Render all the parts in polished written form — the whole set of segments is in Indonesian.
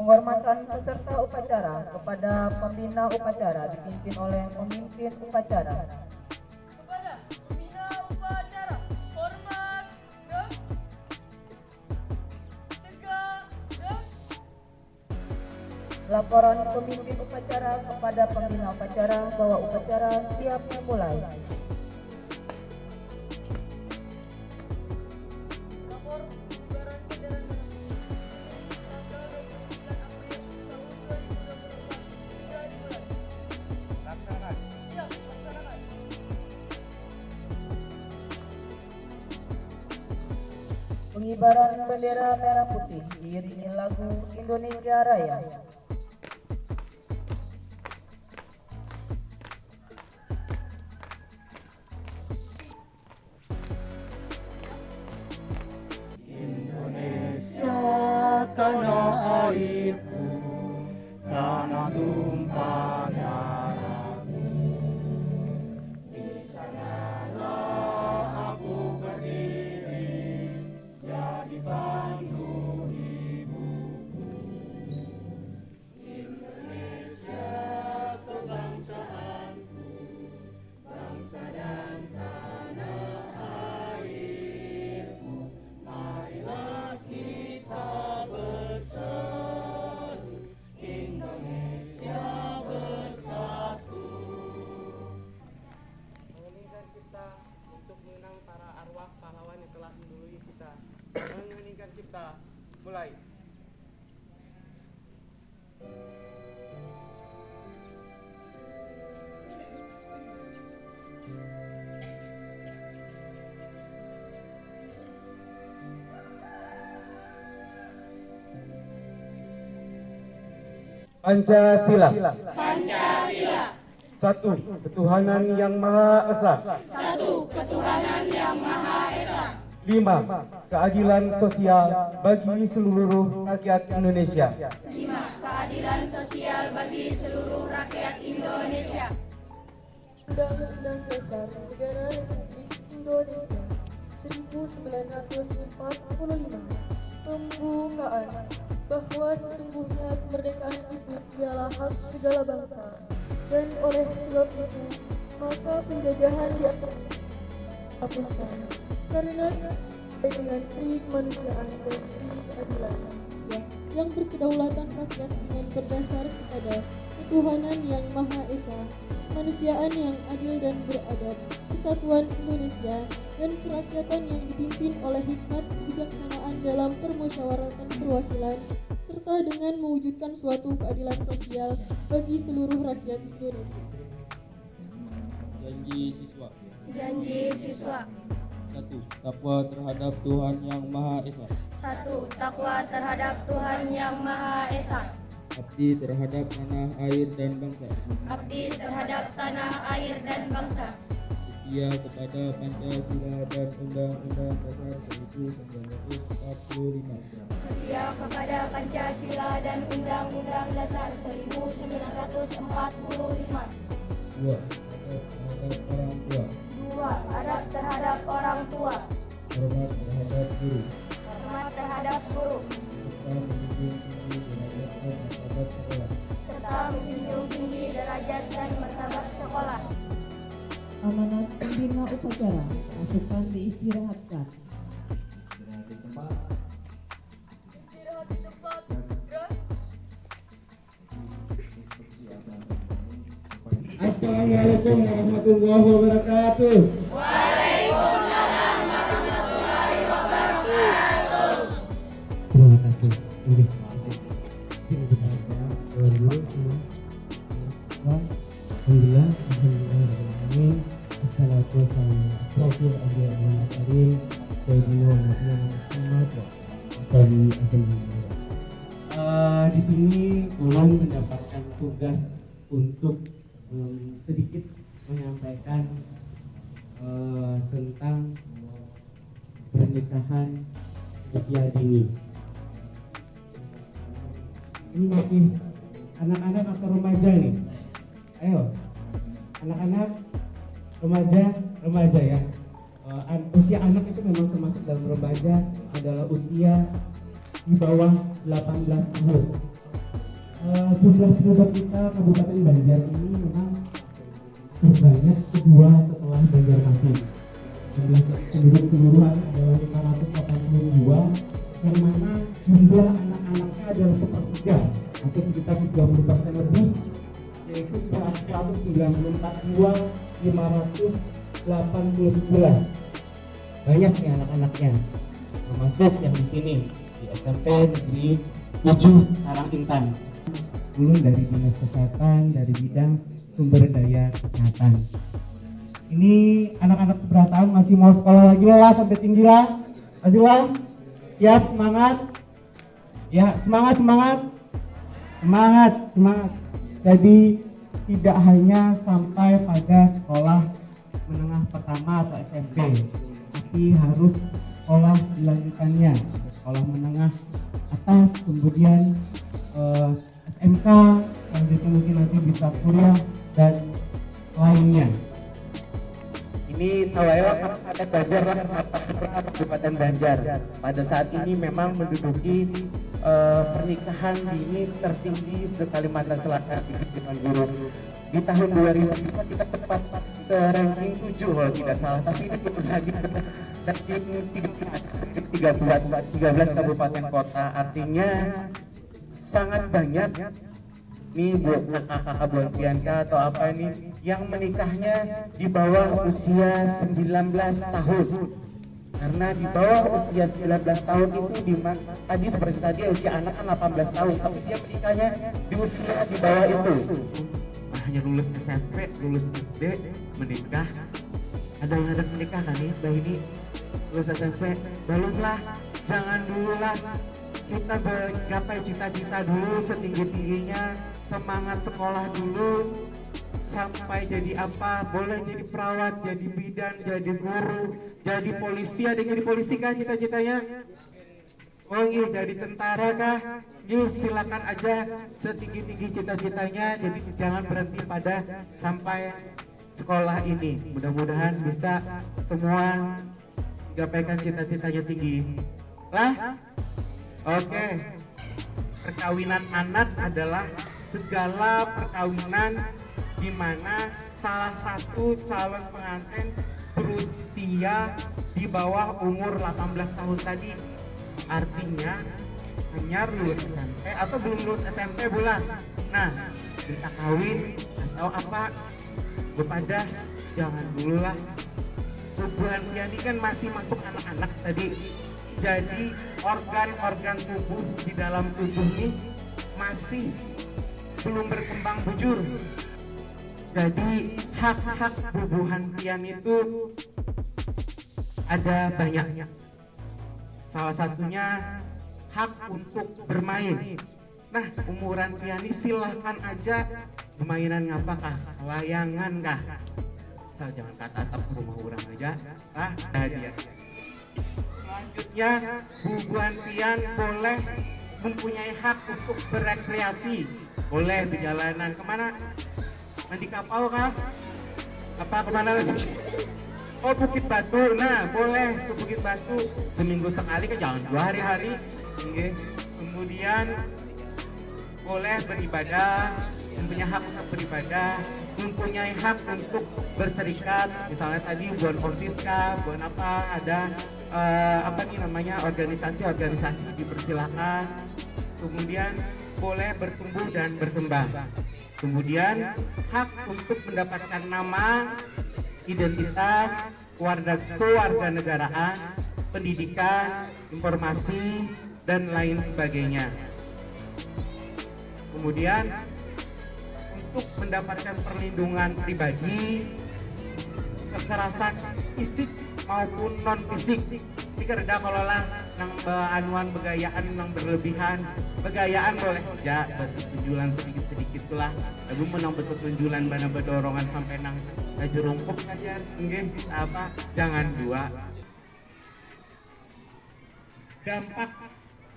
Penghormatan peserta upacara kepada pembina upacara dipimpin oleh pemimpin upacara. Kepada pembina upacara, hormat, gerak, tegak, gerak. Laporan pemimpin upacara kepada pembina upacara bahwa upacara siap dimulai. Lapor pengibaran bendera merah putih tanggal 29 April tahun 2024 sudah dimulai. Laksanakan. Siap, laksanakan. Pengibaran bendera merah putih diiringi lagu Indonesia Raya. Tanah airku, tanah tumpah darahku. Di sanalah aku berdiri, jadi pandu ibuku. Indonesia kebangsaanku, bangsa dan tanah airku. Marilah kita bersatu, Indonesia bersatu. Mengeningkan cipta untuk mengenang para arwah pahlawan yang telah mendahului kita. Mengeningkan cipta, mulai. Pancasila. Satu, ketuhanan yang Maha Esa. Lima, keadilan sosial bagi seluruh rakyat Indonesia. Keadilan sosial bagi seluruh rakyat Indonesia. Undang-Undang Dasar Negara Republik Indonesia 1945 pembukaan bahwa sesungguhnya kemerdekaan itu ialah hak segala bangsa, dan oleh sebab itu maka penjajahan di atas hapuskan, karena dengan pri kemanusiaan dan pri keadilan manusia yang berkedaulatan rakyat dengan berdasar kepada ketuhanan yang Maha Esa, kemanusiaan yang adil dan beradab, persatuan Indonesia, dan kerakyatan yang dipimpin oleh hikmat kebijaksanaan dalam permusyawaratan perwakilan, serta dengan mewujudkan suatu keadilan sosial bagi seluruh rakyat Indonesia. Janji siswa. Janji siswa. 1. Takwa terhadap Tuhan Yang Maha Esa. 1. Takwa terhadap Tuhan Yang Maha Esa. Abdi terhadap tanah air dan bangsa. Abdi terhadap tanah air dan bangsa. Setia kepada Pancasila dan Undang-Undang Dasar 1945. Setia kepada Pancasila dan Undang-Undang Dasar 1945. 2. Adab terhadap orang tua. 2. Adab terhadap orang tua. Hormat terhadap guru. Hormat terhadap guru. Serta menjunjung tinggi derajat dan martabat sekolah. Amanat pembina upacara, pasukan diistirahatkan. Istirahat di tempat, gerak. Assalamualaikum warahmatullahi wabarakatuh. Terima kasih. Ini Alhamdulillah, Assalatu wassalamu di sini Ulun mendapatkan tugas untuk sedikit menyampaikan tentang pernikahan usia dini. Ini masih anak-anak atau remaja nih? Ayo, anak-anak, remaja ya. Usia anak itu memang termasuk dalam remaja, adalah usia di bawah 18 tahun. Jumlah penduduk kita Kabupaten Banjar ini memang terbanyak kedua setelah Banjarmasin. Jumlah penduduk keseluruhan adalah 582, yang mana jumlah anak-anaknya adalah sepertiga atau sekitar 30% lebih, yaitu 194.589. Banyak nih anak-anaknya, termasuk yang di sini di SMP Negeri 7 Karangkintan. Dulu dari dinas kesehatan, dari bidang sumber daya kesehatan. Ini anak-anak keberatan masih mau sekolah lagi lah sampai tinggi lah. Masih lah? Siap, semangat? Ya, semangat. Jadi tidak hanya sampai pada sekolah menengah pertama atau SMP, tapi harus sekolah dilanjutannya, sekolah menengah atas, kemudian SMK, lanjutnya mungkin nanti bisa kuliah dan lainnya. Ini tawalah ada Banjar lah, Kabupaten Banjar. Pada saat ini memang menduduki pernikahan dini tertinggi se-Kalimantan Selatan di tahun 2005 kita tepat ke ranking 7 kalau tidak salah, tapi ini belum lagi ranking 13 kabupaten kota, artinya sangat banyak nih buat kakak-kakak buat Bianca atau apa nih yang menikahnya di bawah usia 19 tahun. Karena di bawah usia 19 tahun itu tadi seperti tadi usia anak kan 18 tahun, tapi dia menikahnya di usia di bawah itu. Hanya lulus SMP, lulus SD, menikah. Ada yang ada menikah kan nih, Mbak ini lulus SMP, belumlah, jangan dulu lah. Kita bergapai cita-cita dulu setinggi-tingginya, semangat sekolah dulu, sampai jadi apa, boleh jadi perawat, jadi bidan, jadi guru, jadi polisi. Ada yang jadi polisi kah cita-citanya? Oh iya, jadi tentara kah? Yuk silakan aja setinggi-tinggi cita-citanya, jadi jangan berhenti pada sampai sekolah ini. Mudah-mudahan bisa semua gapaikan cita-citanya tinggi lah. Oke, perkawinan anak adalah segala perkawinan di mana salah satu calon pengantin berusia di bawah umur 18 tahun tadi. Artinya hanya lulus SMP atau belum lulus SMP bulan. Nah, kita kawin atau apa, kepada jangan dulu lah. Hubungan ini kan masih masuk anak-anak tadi. Jadi organ-organ tubuh di dalam tubuh ini masih belum berkembang bujur. Jadi hak-hak bubuhan pian itu ada banyak. Salah satunya hak untuk bermain. Nah, umuran piani silahkan aja permainan ngapakah, layangan kah, asal jangan tatap rumah orang aja dia. Selanjutnya bubuhan pian boleh mempunyai hak untuk berekreasi, boleh di jalanan. Kemana? Mandi kapal kah? Apa kemana lagi? Oh, Bukit Batu. Nah, boleh ke Bukit Batu seminggu sekali, kan jangan 2 hari-hari. Kemudian boleh beribadah, mempunyai hak untuk beribadah, mempunyai hak untuk berserikat. Misalnya tadi buat Kosiska, buat apa, ada apa nih namanya, organisasi dipersilakan. Kemudian boleh bertumbuh dan berkembang. Kemudian hak untuk mendapatkan nama, identitas, kewarganegaraan, pendidikan, informasi, dan lain sebagainya. Kemudian untuk mendapatkan perlindungan pribadi, kekerasan fisik maupun non fisik. Ini kerja kalau lah nang anuan begayaan nang berlebihan, begayaan boleh aja bertunjulan sedikit lah. Tapi menang betul tunjulan bana berdorongan sampai nang jerungkuk aja, nggih apa? Jangan dua. Dampak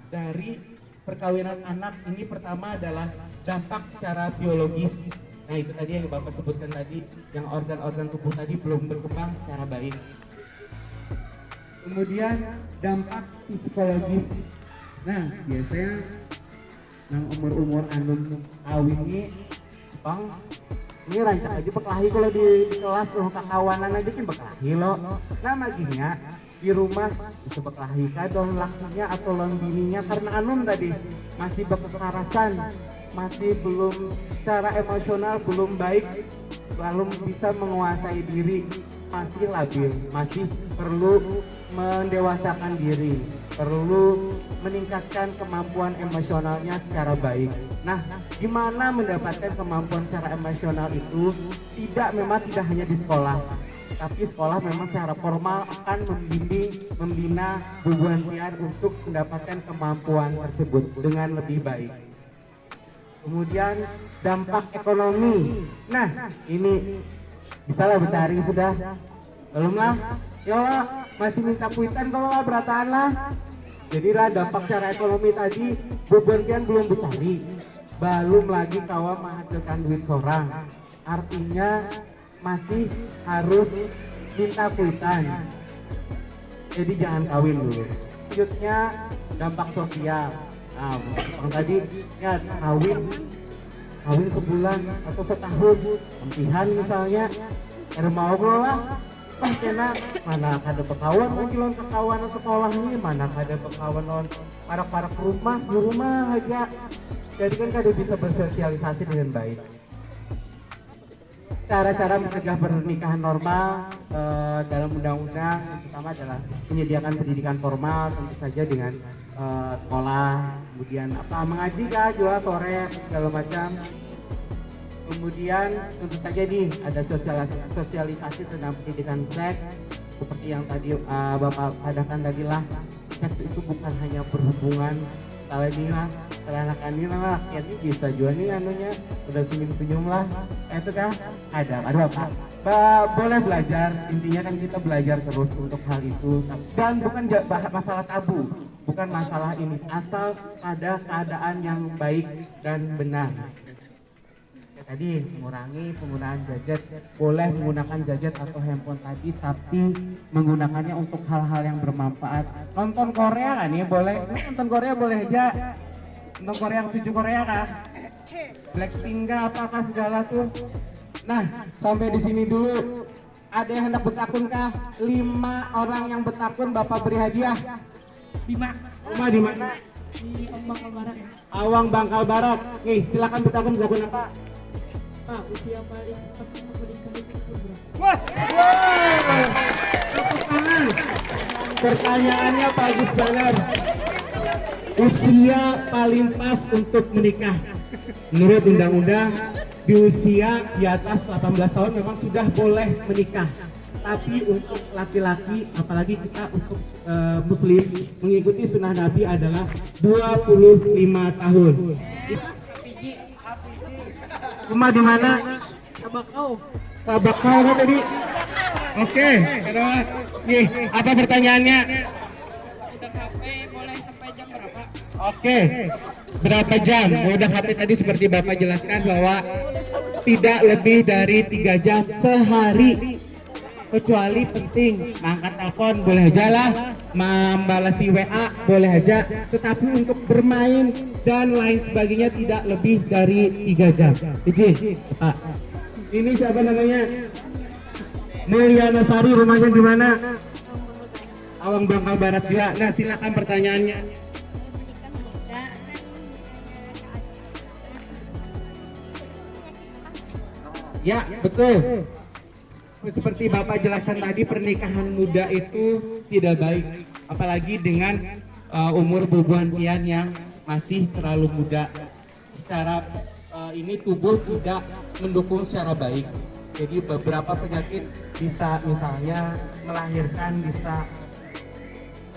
dari perkawinan anak ini pertama adalah dampak secara biologis. Nah, itu tadi yang Bapak sebutkan tadi, yang organ-organ tubuh tadi belum berkembang secara baik. Kemudian dampak psikologis. Nah, biasanya nang umur anu kawin ini bang ini rancak aja bekelahi kalau di kelas loh kakawanan aja kan bekelahi lo nah maginya di rumah bisa bekelahi kadon lakinya atau lawan bininya karena anum tadi masih berkekerasan, masih belum secara emosional belum baik, belum bisa menguasai diri, masih labil, masih perlu mendewasakan diri, perlu meningkatkan kemampuan emosionalnya secara baik. Nah, gimana mendapatkan kemampuan secara emosional itu? Memang tidak hanya di sekolah, tapi sekolah memang secara formal akan membimbing, membina bubuhan pian untuk mendapatkan kemampuan tersebut dengan lebih baik. Kemudian dampak ekonomi. Nah, ini bisalah bercari sudah. Belum lah? Ya masih minta kuitan kalau lah berataan lah. Jadilah dampak secara ekonomi tadi bubuhan pian belum bercari. Belum lagi kawan menghasilkan duit seorang. Artinya masih harus minta kuitan. Jadi jangan kawin dulu. Selanjutnya dampak sosial. Nah, yang tadi ya kawin sebulan atau setahun, empihan misalnya, ada mau lah. Kena mana ada pekawan kilon kekawanan sekolah ini, mana ada pekawan non para rumah di rumah aja. Jadi kan kada bisa bersosialisasi dengan baik. Cara-cara mencegah pernikahan normal dalam undang-undang yang pertama adalah menyediakan pendidikan formal, tentu saja dengan sekolah, kemudian mengaji kah, jual sore segala macam. Kemudian tentu saja nih ada sosialisasi tentang pendidikan seks seperti yang tadi Bapak katakan tadi lah, seks itu bukan hanya berhubungan kalau ini lah, anak ini lah, ya ini bisa juga nih anunya, udah senyum-senyum lah, itu kan ada Bapak. Boleh belajar, intinya kan kita belajar terus untuk hal itu dan bukan masalah tabu, bukan masalah ini, asal ada keadaan yang baik dan benar. Tadi mengurangi penggunaan gadget, boleh menggunakan gadget atau handphone tadi, tapi menggunakannya untuk hal-hal yang bermanfaat. Nonton Korea kan nih boleh, nonton Korea boleh aja. Nonton Korea, 7 Korea kah? Blackpink kah, apakah segala tuh. Nah, sampai di sini dulu. Ada yang hendak bertakun kah? 5 orang yang bertakun Bapak beri hadiah. 5. Rumah di mana? Di Bangkal Barat. Awang Bangkal Barat. Nih, silakan bertakun apa? Pak, usia paling pas menikah itu berapa? Wah, tepuk tangan. Pertanyaannya bagus banget. Usia paling pas untuk menikah. Menurut undang-undang, di usia di atas 18 tahun memang sudah boleh menikah. Tapi untuk laki-laki, apalagi kita untuk muslim, mengikuti sunnah Nabi adalah 25 tahun. Rumah di mana? Sabakau kan tadi? Oke, nih apa pertanyaannya? Udah HP boleh sampai jam berapa? Oke, berapa jam? Udah HP tadi seperti Bapak jelaskan bahwa tidak lebih dari 3 jam sehari. Kecuali penting, angkat telepon boleh aja lah, membalasi WA boleh aja, tetapi untuk bermain dan lain sebagainya tidak lebih dari 3 jam. Izin, Pak. Ini siapa namanya? Mulyana Sari, rumahnya di mana? Awang Bangkal Barat juga. Nah, silakan pertanyaannya. Ya, betul. Seperti Bapak jelaskan tadi, pernikahan muda itu tidak baik, apalagi dengan umur bubuhan pian yang masih terlalu muda. Secara ini tubuh tidak mendukung secara baik. Jadi beberapa penyakit bisa misalnya melahirkan, bisa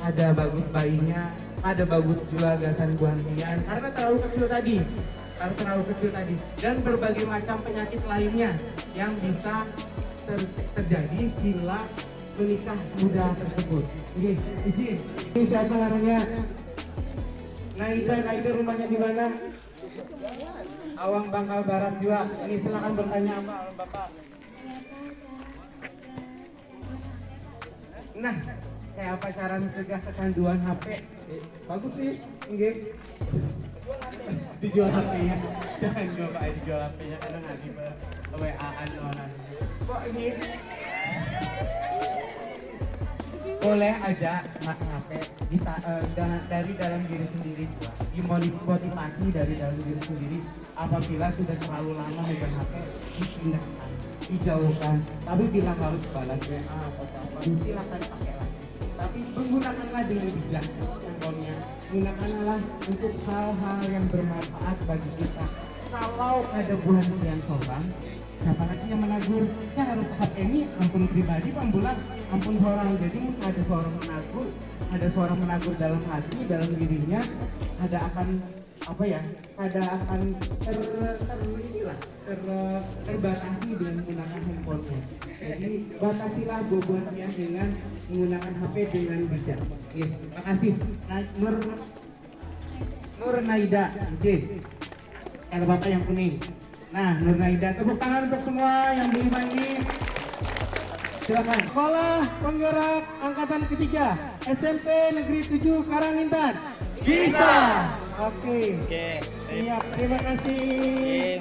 ada bagus bayinya, ada bagus juga gasan buahan pian karena terlalu kecil tadi, dan berbagai macam penyakit lainnya yang bisa terjadi bila menikah muda tersebut. Oke, izin. Ini siapa namanya? Naida rumahnya di mana? Awang Bangkal Barat juga. Ini silakan bertanya apa Bapak. Nah, kayak apa cara mencegah kecanduan HP? Bagus sih, nggih. dijual HP-nya. Jangan coba dijual HP-nya karena nanti WA-an orang. Kok ini boleh aja pakai HP dari dalam diri sendiri, dimotivasi dari dalam diri sendiri. Apabila sudah terlalu lama megang HP, dipindahkan, dijauhkan. Tapi bila harus balas WA atau apa, silakan pakai lagi. Tapi menggunakanlah dengan bijak handphonenya. Gunakanlah untuk hal-hal yang bermanfaat bagi kita. Kalau ada buah hatian seorang, siapa lagi yang menagur? Ya harus HP ini ampun pribadi, pambulan, ampun seorang. Jadi mungkin ada seorang menagur dalam hati, dalam dirinya, ada akan apa ya? Ada akan terbatasi dengan menggunakan handphonenya. Jadi batasilah buah hatian dengan menggunakan HP dengan bijak. Oke, terima kasih. Nur Naida, oke. Ada bapak yang kuning. Nah, Nur Naida, tepuk tangan untuk semua yang di ini. Silakan. Sekolah Penggerak Angkatan Ketiga SMP Negeri 7 Karangintan. Bisa. Oke. Siap. Terima kasih.